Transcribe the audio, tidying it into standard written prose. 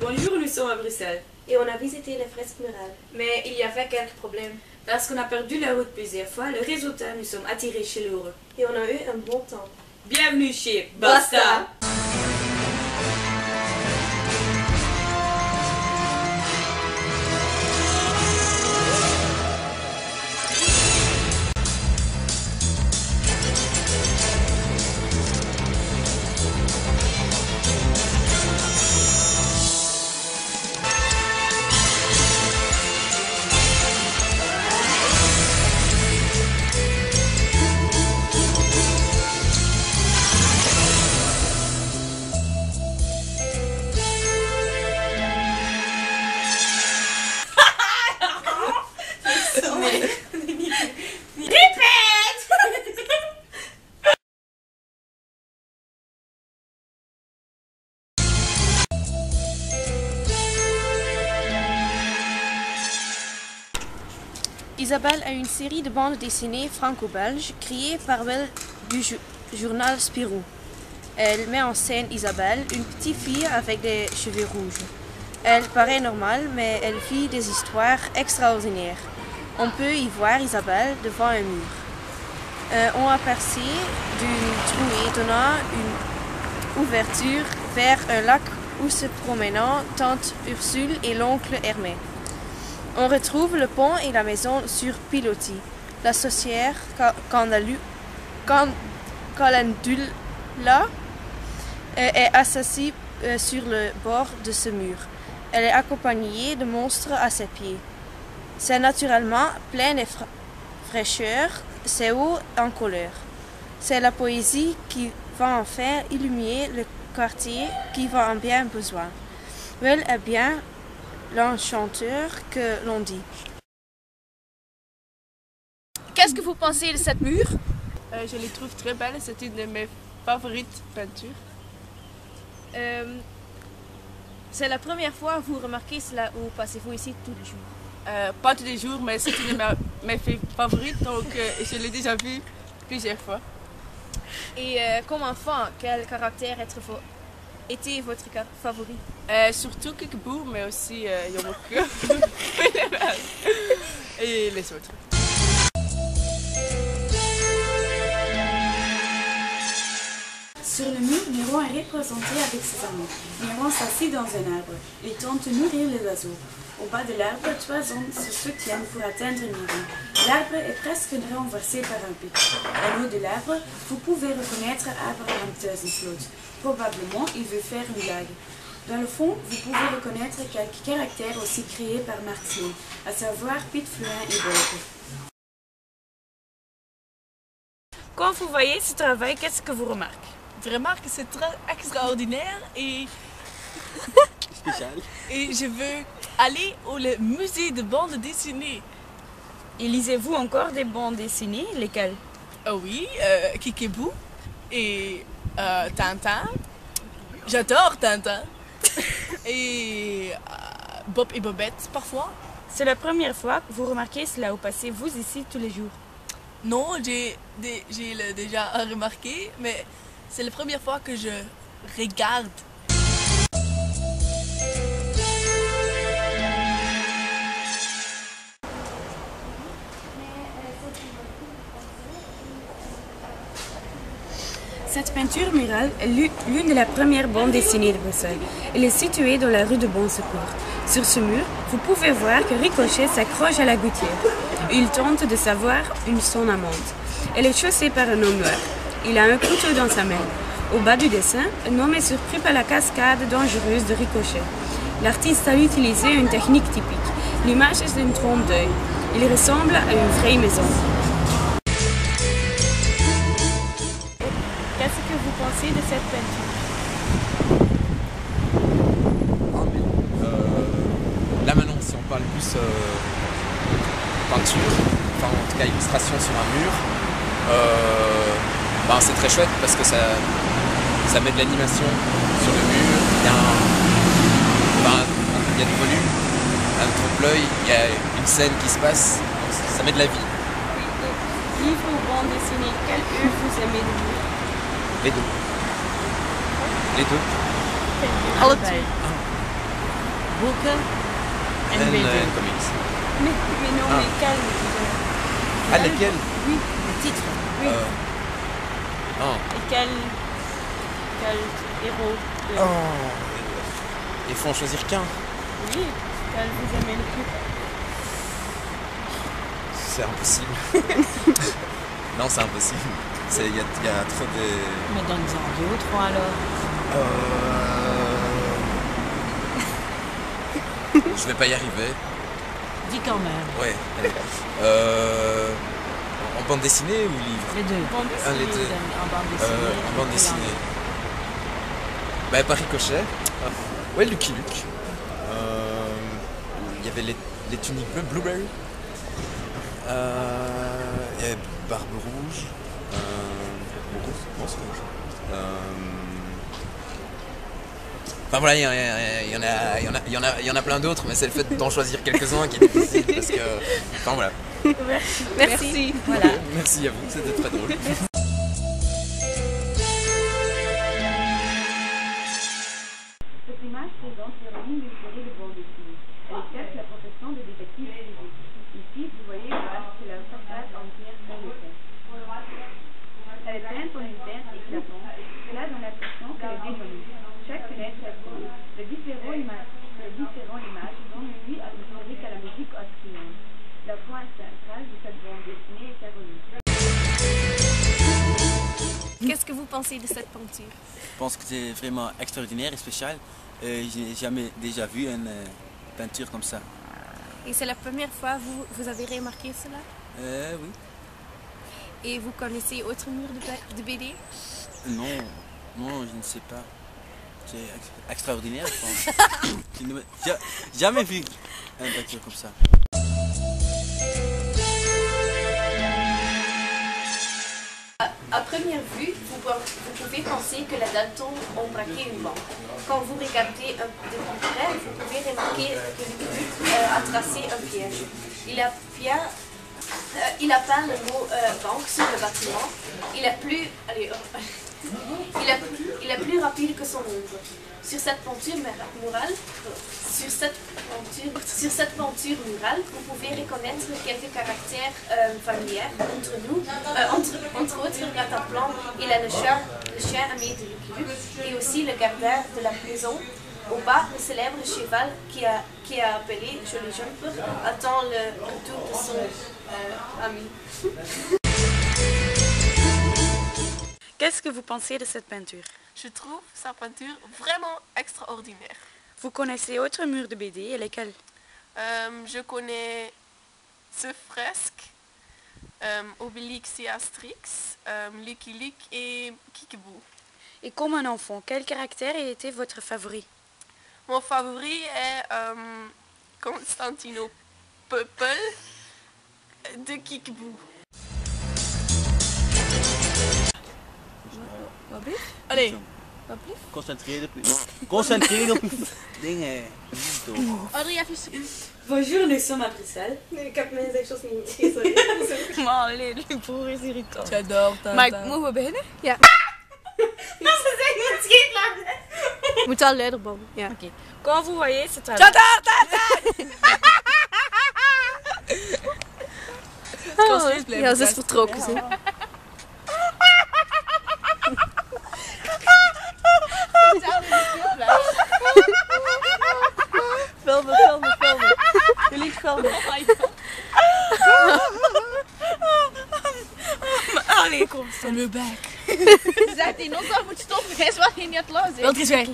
Bonjour, nous sommes à Bruxelles. Et on a visité les fresques murales. Mais il y avait quelques problèmes. Parce qu'on a perdu la route plusieurs fois, le résultat, nous sommes attirés chez Lourdes. Et on a eu un bon temps. Bienvenue chez Basta. Isabelle a une série de bandes dessinées franco-belges créées par elle du journal Spirou. Elle met en scène Isabelle, une petite fille avec des cheveux rouges. Elle paraît normale, mais elle vit des histoires extraordinaires. On peut y voir Isabelle devant un mur. On aperçoit d'une trou étonnant une ouverture vers un lac où se promenant tante Ursule et l'oncle Hermé. On retrouve le pont et la maison sur pilotis. La sorcière Calendula est assise sur le bord de ce mur. Elle est accompagnée de monstres à ses pieds. C'est naturellement plein de fraîcheur, c'est haut en couleur. C'est la poésie qui va enfin illuminer le quartier qui va en bien besoin. Elle est bien l'enchanteur que l'on dit. Qu'est-ce que vous pensez de cette mur? Je les trouve très belles, c'est une de mes favorites peintures. C'est la première fois que vous remarquez cela ou passez-vous ici tous les jours? Pas tous les jours, mais c'est une de mes favorites, donc je l'ai déjà vue plusieurs fois. Et comme enfant, quel caractère était votre favori? Surtout Kickaboo, mais aussi Yomoku et les autres. Sur le mur, Néron est représenté avec ses amis. Néron s'assit dans un arbre. Il tente de nourrir les oiseaux. Au bas de l'arbre, 3 hommes se soutiennent pour atteindre Néron. L'arbre est presque renversé par un pic. En haut de l'arbre, vous pouvez reconnaître Abraham Teusenfloot. Probablement, il veut faire une blague. Dans le fond, vous pouvez reconnaître quelques caractères aussi créés par Martien, à savoir Pete, Fluin et Bob. Quand vous voyez ce travail, qu'est-ce que vous remarquez? Je remarque que c'est très extraordinaire et spécial. Et je veux aller au musée de bandes dessinées. Et lisez-vous encore des bandes dessinées? Lesquelles? Oui, Kickaboo et Tintin. J'adore Tintin. Et Bob et Bobette parfois. C'est la première fois que vous remarquez cela ou passez-vous ici tous les jours? Non, j'ai déjà remarqué, mais c'est la première fois que je regarde. Cette peinture murale est l'une des premières bandes dessinées de Bruxelles. Elle est située dans la rue de Bon Secours. Sur ce mur, vous pouvez voir que Ricochet s'accroche à la gouttière. Il tente de savoir son amante. Elle est chaussée par un homme noir. Il a un couteau dans sa main. Au bas du dessin, un homme est surpris par la cascade dangereuse de Ricochet. L'artiste a utilisé une technique typique. L'image est une trompe d'œil. Il ressemble à une vraie maison. Qu'est-ce que vous pensez de cette peinture? Là maintenant, si on parle plus peinture, enfin en tout cas illustration sur un mur, c'est très chouette parce que ça met de l'animation sur le mur, il y a du volume, un trompe-l'œil, il y a une scène qui se passe, ça met de la vie. Livre ou bande dessinée, quelle œuvre vous aimez le mieux? Les deux. Les deux. Allebei. boeken en BD. comics. Mais non, Ah. mais quel Ah, lesquels? Le titre. Oui. Oh. Et quel héros de... Oh. Il faut en choisir qu'un. Oui, quel vous aimez le plus? C'est impossible. Non, c'est impossible. Il y a trop de... Mais donne-en 2 ou 3 alors. Je vais pas y arriver. Dis quand même. Ouais. Allez. En bande dessinée ou livre? Les deux. Les deux. En bande dessinée. En bande dessinée. Bah, par Ricochet. Ouais, Lucky Luke. Il y avait les tuniques bleues, Blueberry. Il y avait Barbe Rouge. Non, c'est rouge. Enfin voilà, il y en a plein d'autres, mais c'est le fait d'en choisir quelques-uns qui est difficile parce que. Enfin voilà. Merci. Voilà. Merci à vous, c'était très drôle. Cette image présente l'héroïne d'une série de bandes dessinées. Elle exerce la profession de détective privée. Ici, vous voyez que la façade entière est peinte. Elle est peinte en une teinte éclatante. Cela donne l'impression qu'elle est démolie. Chaque fenêtre est coulée. Les différents images donnent une vie atmosphérique à la musique austrienne. La point centrale de cette bande dessinée est Caroline. Qu'est-ce que vous pensez de cette peinture? Je pense que c'est vraiment extraordinaire et spécial. Je n'ai jamais déjà vu une peinture comme ça. Et c'est la première fois que vous avez remarqué cela? Oui. Et vous connaissez autre mur de BD? Non, je ne sais pas. C'est extraordinaire, je pense. Je n'ai jamais vu une peinture comme ça. À première vue, vous pouvez penser que les Daltons ont braqué une banque. Quand vous regardez de plus près, vous pouvez remarquer que Lucky Luke a tracé un piège. Il a peint le mot banque sur le bâtiment. Il est plus rapide que son ombre. Sur cette peinture murale, vous pouvez reconnaître quelques caractères familiers entre nous. Entre autres, Rataplan, il a le chien ami de Lucky Luke et aussi le gardien de la prison. Au bas, le célèbre cheval qui a appelé Jolly Jumper attend le retour de son ami. Qu'est-ce que vous pensez de cette peinture? Je trouve sa peinture vraiment extraordinaire. Vous connaissez autre mur de BD et lesquels? Je connais ce fresque, Obélix et Asterix, Lucky Luke et Kickaboo. Et comme un enfant, quel caractère était votre favori? Mon favori est Constantino Purple de Kickaboo. Allez. Concentreer op je dingen. Audrey, even... Bonjour, nous sommes à Bruxelles. Ik heb mijn zegels niet sorry. Maar alleen, die broer is irritant. J'adore Tintin. Maar mogen we beginnen? Ja. Ze zeggen het geen lachen. Moet wel luider bouwen. Ja. Ok. Quand vous voyez cette Ja, ze is vertrokken. Ze. Filmen. Jullie filmen. Allee, kom. And we're back. Zegt hij nog dat moet stoppen? Hij is wel geen net los. Wilt je eens weg?